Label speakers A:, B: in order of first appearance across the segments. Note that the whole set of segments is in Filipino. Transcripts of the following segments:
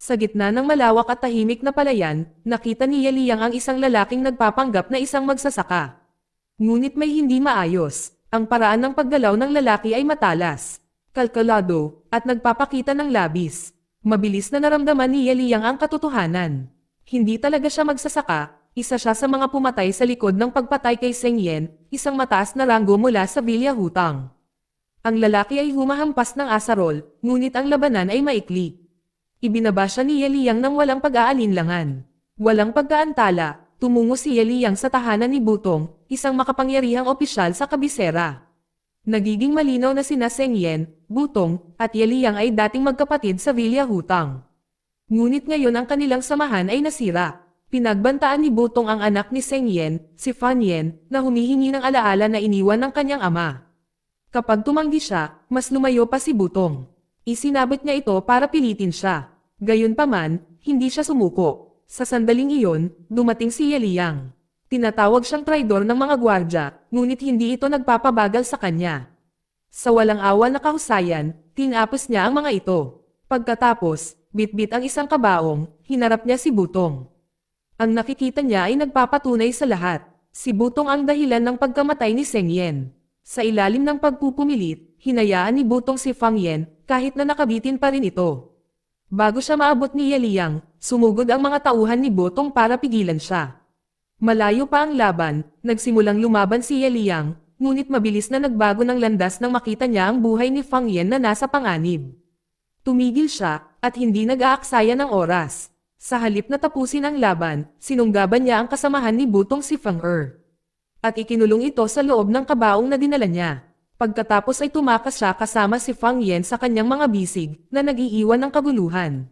A: Sa gitna ng malawak at tahimik na palayan, nakita ni Yeliyang ang isang lalaking nagpapanggap na isang magsasaka. Ngunit may hindi maayos. Ang paraan ng paggalaw ng lalaki ay matalas, kalkulado, at nagpapakita ng labis. Mabilis na naramdaman ni Yeliyang ang katotohanan. Hindi talaga siya magsasaka, isa siya sa mga pumatay sa likod ng pagpatay kay Seng Yen, isang mataas na ranggo mula sa Villa Hutang. Ang lalaki ay humahampas ng asarol, ngunit ang labanan ay maikli. Ibinaba siya ni Yeliyang nang walang pag-aalinlangan. Walang pagkaantala, tumungo si Yeliyang sa tahanan ni Butong, isang makapangyarihang opisyal sa kabisera. Nagiging malinaw na sina Seng Yen, Butong, at Yeliyang ay dating magkapatid sa Villa Hutang. Ngunit ngayon ang kanilang samahan ay nasira. Pinagbantaan ni Butong ang anak ni Seng Yen, si Fan Yen, na humihingi ng alaala na iniwan ng kanyang ama. Kapag tumanggi siya, mas lumayo pa si Butong. Isinabit niya ito para pilitin siya. Gayunpaman, hindi siya sumuko. Sa sandaling iyon, dumating si Yeliyang. Tinatawag siyang traidor ng mga gwardya, ngunit hindi ito nagpapabagal sa kanya. Sa walang awa na kahusayan, tinapos niya ang mga ito. Pagkatapos, bitbit ang isang kabaong, hinarap niya si Butong. Ang nakikita niya ay nagpapatunay sa lahat. Si Butong ang dahilan ng pagkamatay ni Seng Yen. Sa ilalim ng pagpupumilit, hinayaan ni Butong si Fang Yen, kahit na nakabitin pa rin ito. Bago siya maabot ni Yeliyang, sumugod ang mga tauhan ni Butong para pigilan siya. Malayo pa ang laban, nagsimulang lumaban si Yeliyang, ngunit mabilis na nagbago ng landas nang makita niya ang buhay ni Fang Yen na nasa panganib. Tumigil siya, at hindi nag-aaksaya ng oras. Sa halip na tapusin ang laban, sinunggaban niya ang kasamahan ni Butong si Fang Er. At ikinulong ito sa loob ng kabaong na dinala niya. Pagkatapos ay tumakas siya kasama si Fang Yen sa kanyang mga bisig, na nag-iiwan ng kaguluhan.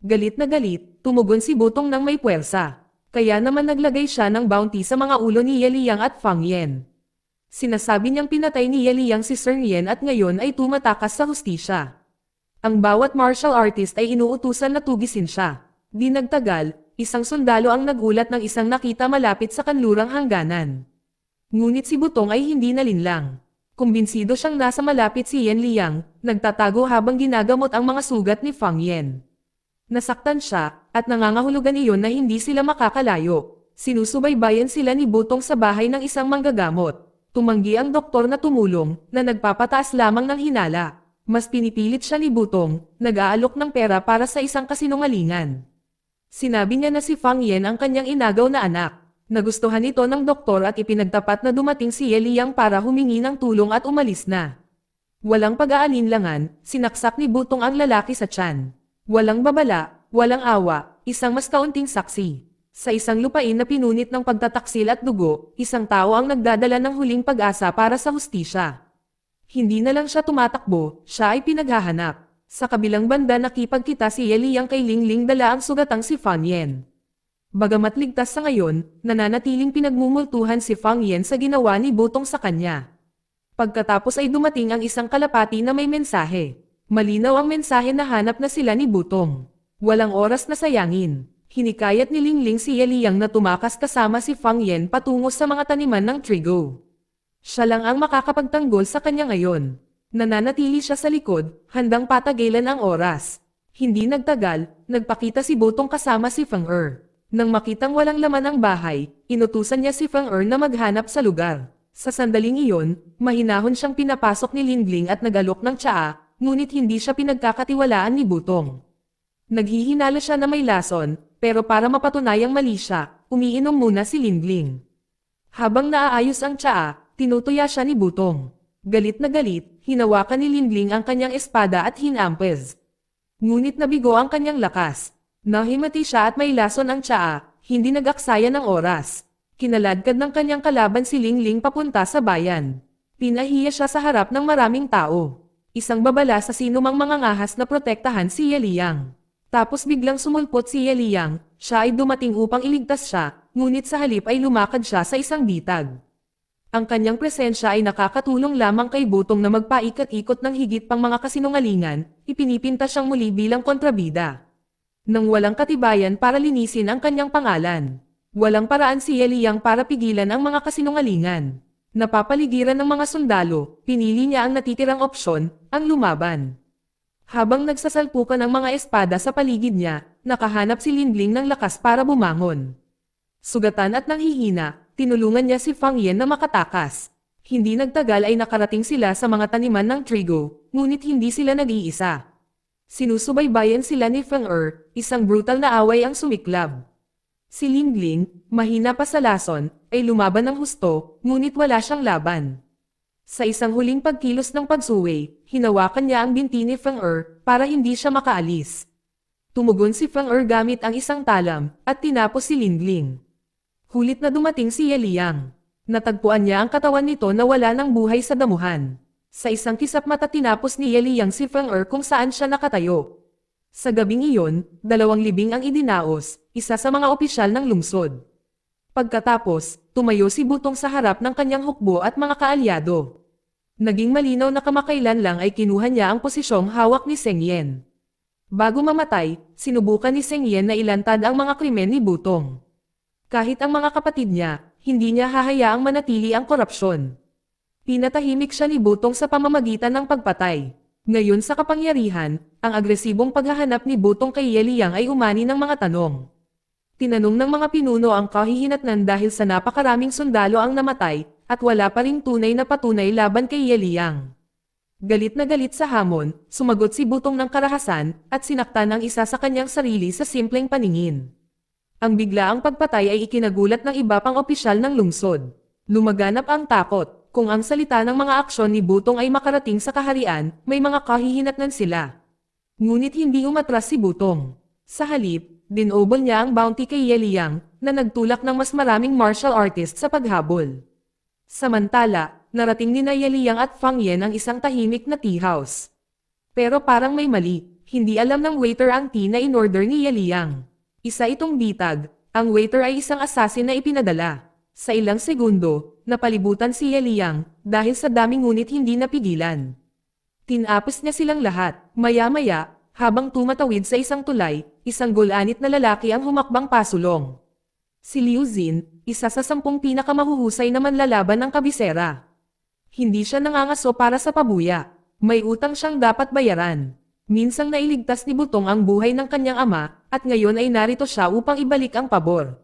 A: Galit na galit, tumugon si Butong ng may puwersa. Kaya naman naglagay siya ng bounty sa mga ulo ni Yeliyang at Fang Yen. Sinasabi niyang pinatay ni Yeliyang si Seng Yen at ngayon ay tumatakas sa hustisya. Ang bawat martial artist ay inuutusan na tugisin siya. Di nagtagal, isang sundalo ang nagulat ng isang nakita malapit sa kanlurang hangganan. Ngunit si Butong ay hindi nalinlang. Kumbinsido siyang nasa malapit si Yenliyang, nagtatago habang ginagamot ang mga sugat ni Fang Yen. Nasaktan siya, at nangangahulugan iyon na hindi sila makakalayo. Sinusubaybayan sila ni Butong sa bahay ng isang manggagamot. Tumanggi ang doktor na tumulong, na nagpapataas lamang ng hinala. Mas pinipilit siya ni Butong, nag-aalok ng pera para sa isang kasinungalingan. Sinabi niya na si Fang Yen ang kanyang inagaw na anak. Nagustuhan ito ng doktor at ipinagtapat na dumating si Yeliyang para humingi ng tulong at umalis na. Walang pag-aalinlangan, sinaksak ni Butong ang lalaki sa tiyan. Walang babala, walang awa, isang mas kaunting saksi. Sa isang lupain na pinunit ng pagtataksil at dugo, isang tao ang nagdadala ng huling pag-asa para sa hustisya. Hindi na lang siya tumatakbo, siya ay pinaghahanap. Sa kabilang banda nakipagkita si Yeliyang kay Lingling dala ang sugatang si Fan Yen. Bagamat ligtas sa ngayon, nananatiling pinagmumultuhan si Fang Yen sa ginawa ni Butong sa kanya. Pagkatapos ay dumating ang isang kalapati na may mensahe. Malinaw ang mensahe na hanap na sila ni Butong. Walang oras na sayangin. Hinikayat ni Lingling si Yeliyang na tumakas kasama si Fang Yen patungo sa mga taniman ng trigo. Siya lang ang makakapagtanggol sa kanya ngayon. Nananatili siya sa likod, handang patagilan ang oras. Hindi nagtagal, nagpakita si Butong kasama si Fang Er. Nang makitang walang laman ang bahay, inutusan niya si Fang Er na maghanap sa lugar. Sa sandaling iyon, mahinahon siyang pinapasok ni Lingling at nagalok ng tsaa, ngunit hindi siya pinagkakatiwalaan ni Butong. Naghihinala siya na may lason, pero para mapatunayang mali siya, umiinom muna si Lingling. Habang naaayos ang tsaa, tinutuya siya ni Butong. Galit na galit, hinawakan ni Lingling ang kanyang espada at hinampes. Ngunit nabigo ang kanyang lakas. Nahimati siya at may lason ang tsaa, hindi nag-aksaya ng oras. Kinaladkad ng kanyang kalaban si Lingling papunta sa bayan. Pinahiya siya sa harap ng maraming tao. Isang babala sa sinumang mga ngahas na protektahan si Yeliyang. Tapos biglang sumulpot si Yeliyang, siya ay dumating upang iligtas siya, ngunit sa halip ay lumakad siya sa isang bitag. Ang kanyang presensya ay nakakatulong lamang kay Butong na magpaikot-ikot ng higit pang mga kasinungalingan, ipinipinta siyang muli bilang kontrabida. Nang walang katibayan para linisin ang kanyang pangalan. Walang paraan si Ye Liang para pigilan ang mga kasinungalingan. Napapaligiran ng mga sundalo, pinili niya ang natitirang opsyon, ang lumaban. Habang nagsasalpukan ang mga espada sa paligid niya, nakahanap si Lindling ng lakas para bumangon. Sugatan at nanghihina, tinulungan niya si Fang Yen na makatakas. Hindi nagtagal ay nakarating sila sa mga taniman ng trigo, ngunit hindi sila nag-iisa. Sinusubaybayan sila ni Feng isang brutal na away ang sumiklab. Si Lindling, mahina pa sa lason, ay lumaban ng husto, ngunit wala siyang laban. Sa isang huling pagkilos ng pagsuway, hinawakan niya ang binti ni Feng para hindi siya makaalis. Tumugon si Feng gamit ang isang talam, at tinapos si Lindling. Hulit na dumating si Ye Liang. Natagpuan niya ang katawan nito na wala ng buhay sa damuhan. Sa isang kisap mata tinapos ni Ye Liang si Feng kung saan siya nakatayo. Sa gabing iyon, 2 libing ang idinaos, isa sa mga opisyal ng lungsod. Pagkatapos, tumayo si Butong sa harap ng kanyang hukbo at mga kaalyado. Naging malinaw na kamakailan lang ay kinuha niya ang posisyong hawak ni Seng Yen. Bago mamatay, sinubukan ni Seng Yen na ilantad ang mga krimen ni Butong. Kahit ang mga kapatid niya, hindi niya hahayaang manatili ang korupsyon. Pinatahimik siya ni Butong sa pamamagitan ng pagpatay. Ngayon sa kapangyarihan, ang agresibong paghahanap ni Butong kay Ye Liang ay umani ng mga tanong. Tinanong ng mga pinuno ang kahihinatnan dahil sa napakaraming sundalo ang namatay, at wala pa ring tunay na patunay laban kay Ye Liang. Galit na galit sa hamon, sumagot si Butong ng karahasan, at sinaktan ang isa sa kanyang sarili sa simpleng paningin. Ang biglaang pagpatay ay ikinagulat ng iba pang opisyal ng lungsod. Lumaganap ang takot. Kung ang salita ng mga aksyon ni Butong ay makarating sa kaharian, may mga kahihinatnan sila. Ngunit hindi umatras si Butong. Sa halip, dinobol niya ang bounty kay Ye Liang, na nagtulak ng mas maraming martial artist sa paghabol. Samantala, narating ni Ye Liang at Fang Yen ang isang tahimik na tea house. Pero parang may mali, hindi alam ng waiter ang tea na in-order ni Ye Liang. Isa itong bitag, ang waiter ay isang assassin na ipinadala. Sa ilang segundo, napalibutan si Ye Liang, dahil sa daming ngunit hindi napigilan. Tinapos niya silang lahat, maya-maya, habang tumatawid sa isang tulay, isang gulanit na lalaki ang humakbang pasulong. Si Liu Xin, isa sa 10 pinakamahuhusay na manlalaban ng kabisera. Hindi siya nangangaso para sa pabuya, may utang siyang dapat bayaran. Minsang nailigtas ni Butong ang buhay ng kanyang ama, at ngayon ay narito siya upang ibalik ang pabor.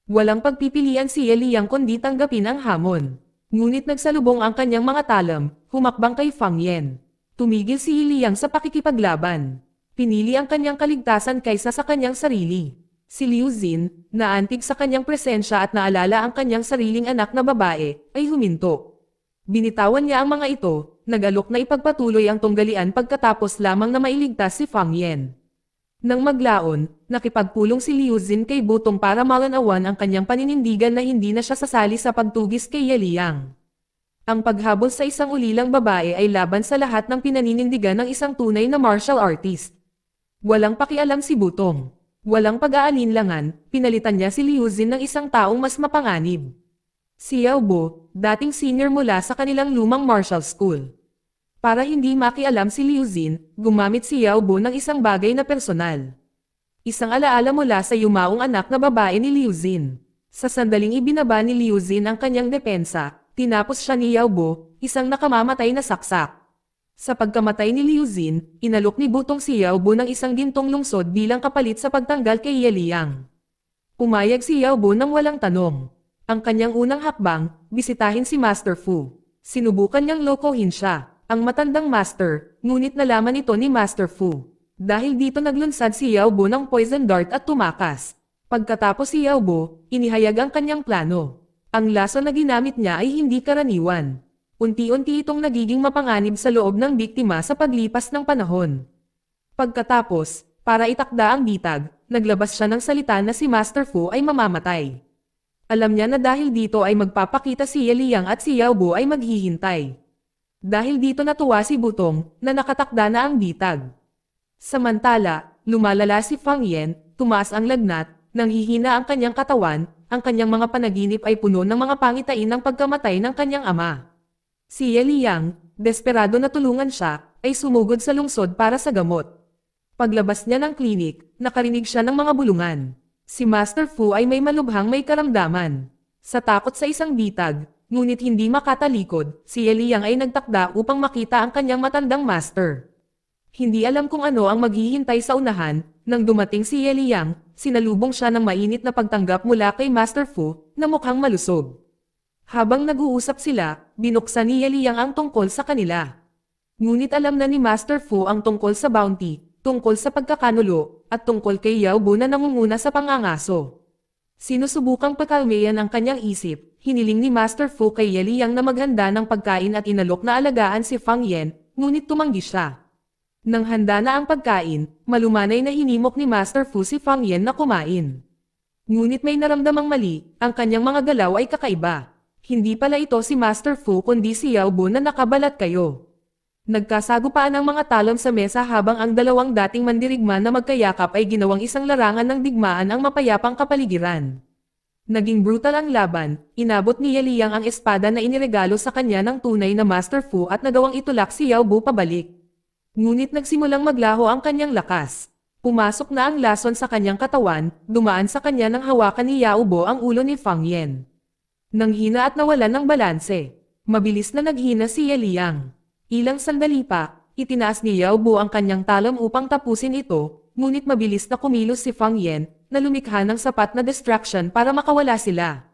A: Walang pagpipilian si Ye Liang kundi tanggapin ang hamon. Ngunit nagsalubong ang kanyang mga talam, humakbang kay Fang Yen. Tumigil si Ye Liang sa pakikipaglaban. Pinili ang kanyang kaligtasan kaysa sa kanyang sarili. Si Liu Xin, naantig sa kanyang presensya at naalala ang kanyang sariling anak na babae, ay huminto. Binitawan niya ang mga ito, nag-alok na ipagpatuloy ang tunggalian pagkatapos lamang na mailigtas si Fang Yen. Nang maglaon, nakipagpulong si Liu Xin kay Butong para malanawan ang kanyang paninindigan na hindi na siya sasali sa pagtugis kay Ye Liang. Ang paghabol sa isang ulilang babae ay laban sa lahat ng pinaninindigan ng isang tunay na martial artist. Walang pakialam si Butong. Walang pag-aalinlangan, pinalitan niya si Liu Xin ng isang taong mas mapanganib. Si Yao Bo, dating senior mula sa kanilang lumang martial school. Para hindi makialam si Liu Xin, gumamit si Yao Bo ng isang bagay na personal. Isang alaala mula sa yumaong anak na babae ni Liu Xin. Sa sandaling ibinaba ni Liu Xin ang kanyang depensa, tinapos siya ni Yao Bo, isang nakamamatay na saksak. Sa pagkamatay ni Liu Xin, inalok ni Butong si Yao Bo ng isang gintong lungsod bilang kapalit sa pagtanggal kay Ye Liang. Pumayag si Yao Bo nang walang tanong. Ang kanyang unang hakbang, bisitahin si Master Fu. Sinubukan niyang lokohin siya. Ang matandang master, ngunit nalaman ito ni Master Fu. Dahil dito naglunsad si Yao Bo ng poison dart at tumakas. Pagkatapos si Yao Bo, inihayag ang kanyang plano. Ang laso na ginamit niya ay hindi karaniwan. Unti-unti itong nagiging mapanganib sa loob ng biktima sa paglipas ng panahon. Pagkatapos, para itakda ang bitag, naglabas siya ng salita na si Master Fu ay mamamatay. Alam niya na dahil dito ay magpapakita si Ye Liang at si Yao Bo ay maghihintay. Dahil dito natuwa si Butong, na nakatakda na ang bitag. Samantala, lumalala si Fang Yen, tumaas ang lagnat, nanghihina ang kanyang katawan, ang kanyang mga panaginip ay puno ng mga pangitain ng pagkamatay ng kanyang ama. Si Ye Liang, desperado na tulungan siya, ay sumugod sa lungsod para sa gamot. Paglabas niya ng klinik, nakarinig siya ng mga bulungan. Si Master Fu ay may malubhang may karamdaman. Sa takot sa isang bitag, ngunit hindi makatalikod, si Ye Liang ay nagtakda upang makita ang kanyang matandang master. Hindi alam kung ano ang maghihintay sa unahan, nang dumating si Ye Liang, sinalubong siya ng mainit na pagtanggap mula kay Master Fu, na mukhang malusog. Habang nag-uusap sila, binuksan ni Ye Liang ang tungkol sa kanila. Ngunit alam na ni Master Fu ang tungkol sa bounty, tungkol sa pagkakanulo, at tungkol kay Yao Bu na nangunguna sa pangangaso. Sinusubukang pakalmayan ang kanyang isip, hiniling ni Master Fu kay Ye Liang na maghanda ng pagkain at inalok na alagaan si Fang Yen, ngunit tumanggi siya. Nang handa na ang pagkain, malumanay na hinimok ni Master Fu si Fang Yen na kumain. Ngunit may naramdamang mali, ang kanyang mga galaw ay kakaiba. Hindi pala ito si Master Fu kundi si Yao Bu na nakabalat kayo. Nagkasagupaan ang mga talon sa mesa habang ang dalawang dating mandirigma na magkayakap ay ginawang isang larangan ng digmaan ang mapayapang kapaligiran. Naging brutal ang laban, inabot ni Ye Liang ang espada na iniregalo sa kanya ng tunay na Master Fu at nagawang itulak si Yao Bu pabalik. Ngunit nagsimulang maglaho ang kanyang lakas. Pumasok na ang lason sa kanyang katawan, dumaan sa kanya ng hawakan ni Yao Bu ang ulo ni Fang Yen. Nanghina at nawalan ng balanse. Mabilis na naghina si Ye Liang. Ilang sandali pa, itinaas ni Yao Bu ang kanyang talon upang tapusin ito, ngunit mabilis na kumilos si Fang Yen, na lumikha ng sapat na distraction para makawala sila.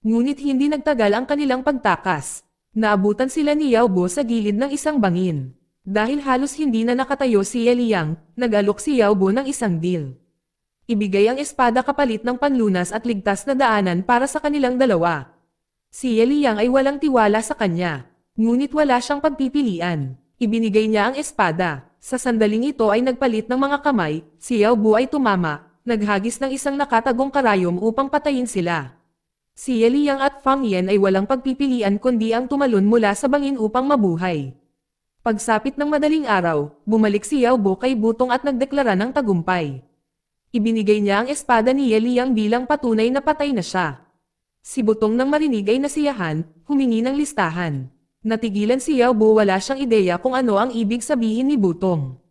A: Ngunit hindi nagtagal ang kanilang pagtakas. Naabutan sila ni Yao Bu sa gilid ng isang bangin. Dahil halos hindi na nakatayo si Ye Liang, nag-alok si Yao Bu ng isang deal. Ibigay ang espada kapalit ng panlunas at ligtas na daanan para sa kanilang dalawa. Si Ye Liang ay walang tiwala sa kanya. Ngunit wala siyang pagpipilian. Ibinigay niya ang espada. Sa sandaling ito ay nagpalit ng mga kamay, si Yao Bu ay tumama, naghagis ng isang nakatagong karayom upang patayin sila. Si Ye Liang at Fang Yen ay walang pagpipilian kundi ang tumalon mula sa bangin upang mabuhay. Pagsapit ng madaling araw, bumalik si Yao Bu kay Butong at nagdeklara ng tagumpay. Ibinigay niya ang espada ni Ye Liang bilang patunay na patay na siya. Si Butong nang marinig ay nasiyahan, humingi ng listahan. Natigilan si Yao Bu, wala siyang ideya kung ano ang ibig sabihin ni Butong.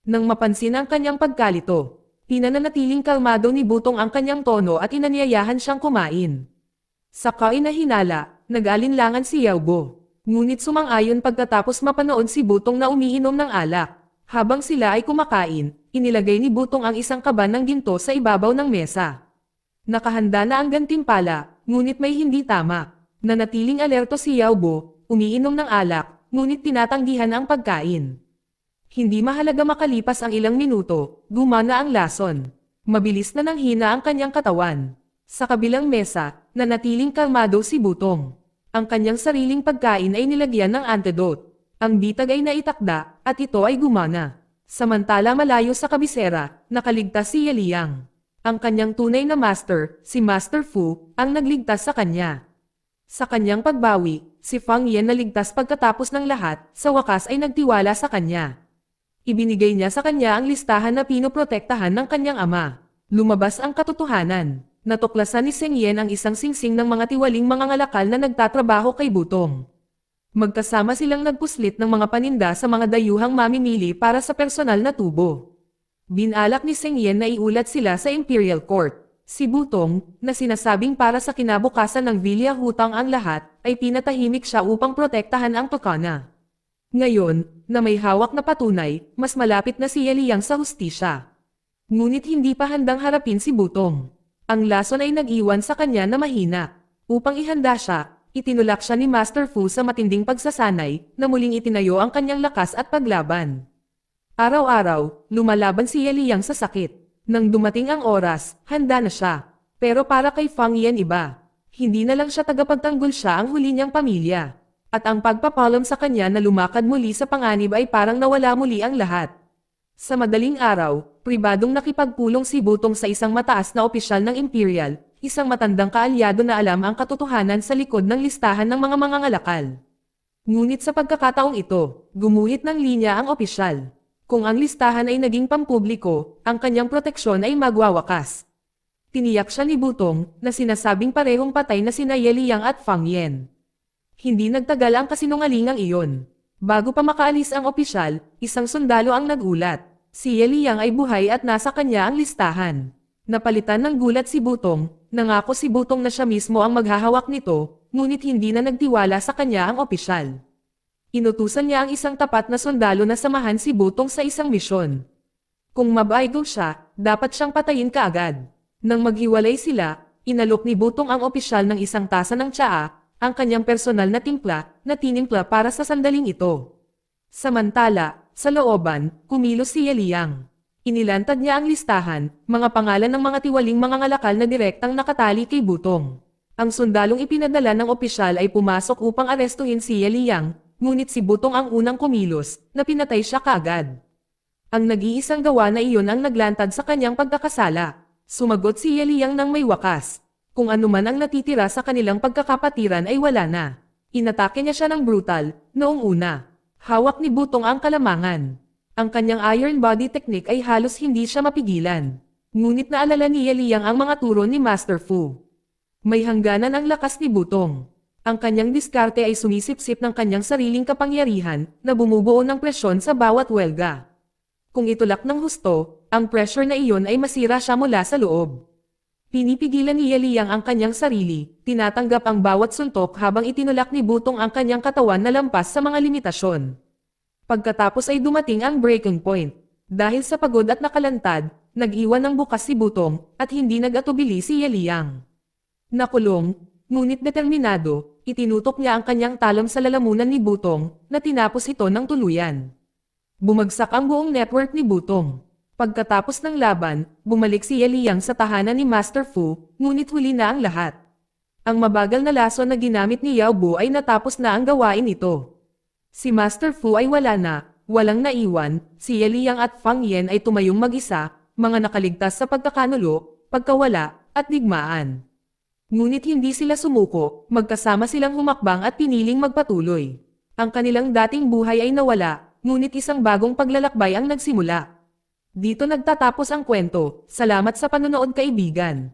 A: Nang mapansin ang kanyang pagkalito, pinananatiling kalmado ni Butong ang kanyang tono at inanyayahan siyang kumain. Sa kainahinala, nag-alinlangan si Yao Bu. Ngunit sumang-ayon pagkatapos mapanood si Butong na umiinom ng alak. Habang sila ay kumakain, inilagay ni Butong ang isang kaban ng ginto sa ibabaw ng mesa. Nakahanda na ang gantimpala, ngunit may hindi tama. Nanatiling alerto si Yao Bu, umiinom ng alak, ngunit tinatanggihan ang pagkain. Hindi mahalaga makalipas ang ilang minuto, gumana ang lason. Mabilis na nanghina ang kanyang katawan. Sa kabilang mesa, nanatiling kalmado si Butong. Ang kanyang sariling pagkain ay nilagyan ng antidote. Ang bitag ay naitakda, at ito ay gumana. Samantala malayo sa kabisera, nakaligtas si Ye Liang. Ang kanyang tunay na master, si Master Fu, ang nagligtas sa kanya. Sa kanyang pagbawi, si Fang Yen naligtas pagkatapos ng lahat, sa wakas ay nagtiwala sa kanya. Ibinigay niya sa kanya ang listahan na pinoprotektahan ng kanyang ama. Lumabas ang katotohanan. Natuklasan ni Seng Yen ang isang singsing ng mga tiwaling mga ngalakal na nagtatrabaho kay Butong. Magkasama silang nagpuslit ng mga paninda sa mga dayuhang mamimili para sa personal na tubo. Binalak ni Seng Yen na iulat sila sa Imperial Court. Si Butong, na sinasabing para sa kinabukasan ng Villa Hutang ang lahat, ay pinatahimik siya upang protektahan ang Tokana. Ngayon, na may hawak na patunay, mas malapit na si Ye Liang sa hustisya. Ngunit hindi pa handang harapin si Butong. Ang lason ay nag-iwan sa kanya na mahina. Upang ihanda siya, itinulak siya ni Master Fu sa matinding pagsasanay, na muling itinayo ang kanyang lakas at paglaban. Araw-araw, lumalaban si Ye Liang sa sakit. Nang dumating ang oras, handa na siya. Pero para kay Fang Yen iba. Hindi na lang siya tagapagtanggol, siya ang huli niyang pamilya. At ang pagpapalom sa kanya na lumakad muli sa panganib ay parang nawala muli ang lahat. Sa madaling araw, pribadong nakipagpulong si Butong sa isang mataas na opisyal ng Imperial, isang matandang kaalyado na alam ang katotohanan sa likod ng listahan ng mga mangangalakal. Ngunit sa pagkakataong ito, gumuhit ng linya ang opisyal. Kung ang listahan ay naging pampubliko, ang kanyang proteksyon ay magwawakas. Tiniyak siya ni Butong na sinasabing parehong patay na sina Ye Liang at Fang Yen. Hindi nagtagal ang kasinungalingang iyon. Bago pa makaalis ang opisyal, isang sundalo ang nagulat. Si Ye Liang ay buhay at nasa kanya ang listahan. Napalitan ng gulat si Butong, nangako si Butong na siya mismo ang maghahawak nito, ngunit hindi na nagtiwala sa kanya ang opisyal. Inutusan niya ang isang tapat na sundalo na samahan si Butong sa isang misyon. Kung mabaidol siya, dapat siyang patayin kaagad. Nang maghiwalay sila, inalok ni Butong ang opisyal ng isang tasa ng tsaa, ang kanyang personal na timpla, na tinimpla para sa sandaling ito. Samantala, sa looban, kumilos si Yeliyang. Inilantad niya ang listahan, mga pangalan ng mga tiwaling mga ngalakal na direktang nakatali kay Butong. Ang sundalong ipinadala ng opisyal ay pumasok upang arestuhin si Yeliyang, ngunit si Butong ang unang kumilos, na pinatay siya kaagad. Ang nag-iisang gawa na iyon ang naglantad sa kanyang pagkakasala. Sumagot si Yeliyang ng may wakas. Kung ano man ang natitira sa kanilang pagkakapatiran ay wala na. Inatake niya siya ng brutal, noong una. Hawak ni Butong ang kalamangan. Ang kanyang iron body technique ay halos hindi siya mapigilan. Ngunit naalala ni Yeliyang ang mga turo ni Master Fu. May hangganan ang lakas ni Butong. Ang kanyang diskarte ay sumisipsip ng kanyang sariling kapangyarihan na bumubuo ng presyon sa bawat welga. Kung itulak ng husto, ang pressure na iyon ay masira siya mula sa loob. Pinipigilan ni Yeliyang ang kanyang sarili, tinatanggap ang bawat suntok habang itinulak ni Butong ang kanyang katawan na lampas sa mga limitasyon. Pagkatapos ay dumating ang breaking point. Dahil sa pagod at nakalantad, nag-iwan ng bukas si Butong, at hindi nag-atubili si Yeliyang. Nakulong, ngunit determinado, itinutok niya ang kanyang talam sa lalamunan ni Butong, na tinapos ito ng tuluyan. Bumagsak ang buong network ni Butong. Pagkatapos ng laban, bumalik si Yeliyang sa tahanan ni Master Fu, ngunit huli na ang lahat. Ang mabagal na lason na ginamit ni Yao Bu ay natapos na ang gawain ito. Si Master Fu ay wala na, walang naiwan, si Yeliyang at Fang Yen ay tumayong mag-isa, mga nakaligtas sa pagkakanulo, pagkawala, at digmaan. Ngunit hindi sila sumuko, magkasama silang humakbang at piniling magpatuloy. Ang kanilang dating buhay ay nawala, ngunit isang bagong paglalakbay ang nagsimula. Dito nagtatapos ang kwento, salamat sa panonood kaibigan.